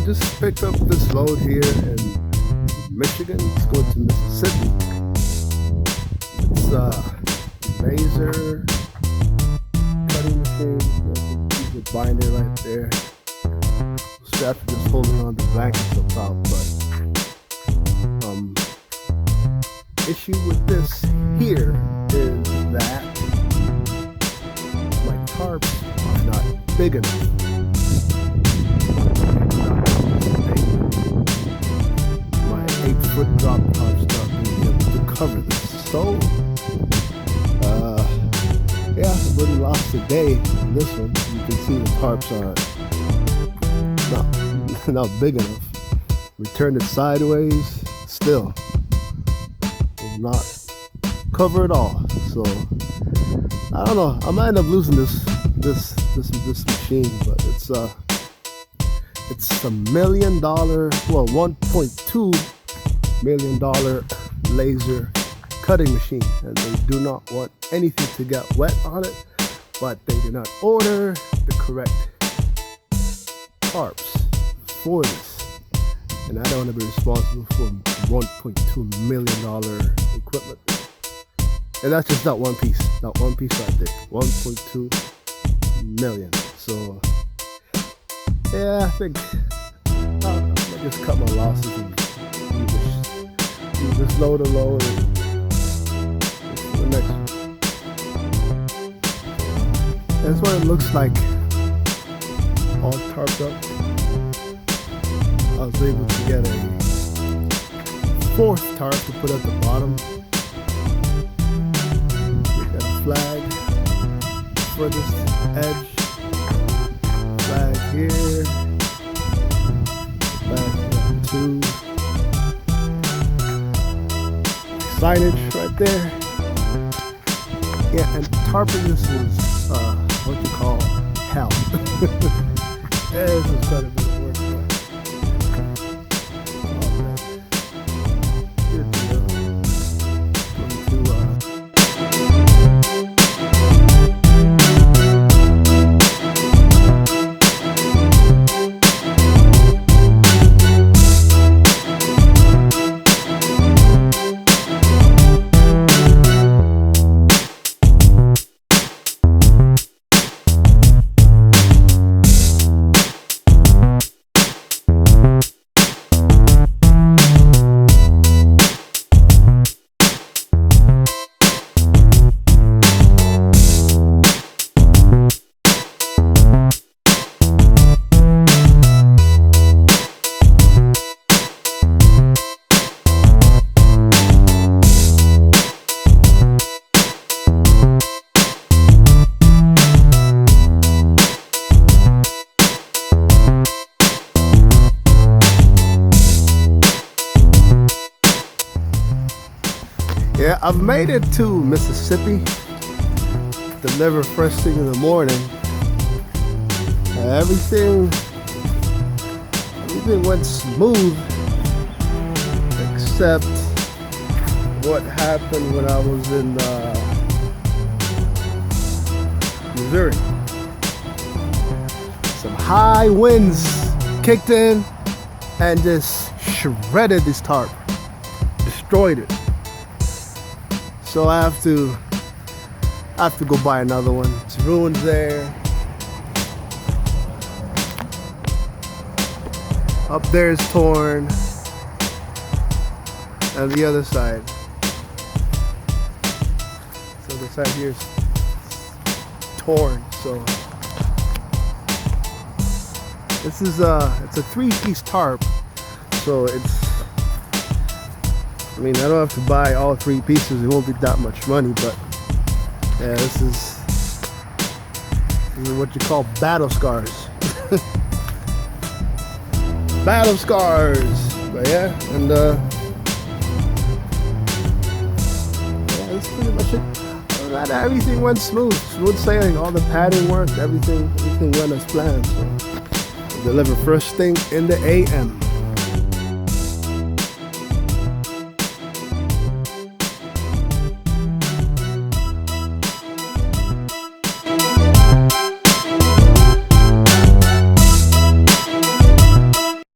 just picked up this load here in Michigan. It's going to Mississippi. It's a laser cutting machine. There's a binder right there. Strap just holding on the blankets up top, but issue with this here is that my tarps are not big enough. My 8-foot drop tarps not being able to cover this. So yeah, I really lost a day on this one. You can see the tarps are not big enough. Return it sideways, still not cover at all. So I don't know. I might end up losing this machine, but it's $1 million, well, $1.2 million laser cutting machine, and they do not want anything to get wet on it, but they did not order the correct parts for this, and I don't want to be responsible for $1.2 million equipment. And that's just that one piece right there, 1.2 million. So yeah, I think I'll just cut my losses and leave this load alone and the next one. That's what it looks like, all tarped up. I was able to get a 4th tarp to put at the bottom. We got a flag, furthest edge, flag here, flag 2, signage right there. Yeah, and tarping this was what you call hell. Yeah, this was quite a bit of work. Yeah, I've made it to Mississippi. Deliver first thing in the morning. Everything went smooth, except what happened when I was in Missouri. Some high winds kicked in and just shredded this tarp, destroyed it. So I have to go buy another one. It's ruined there. Up there is torn, and the other side. So the side here is torn. So this is it's a 3-piece tarp. So I mean, I don't have to buy all 3 pieces. It won't be that much money, but yeah, this is what you call battle scars. Battle scars. But yeah, and yeah, that's pretty much it. Other than that, everything went smooth sailing. All the padding worked. Everything went as planned. So I deliver first thing in the AM.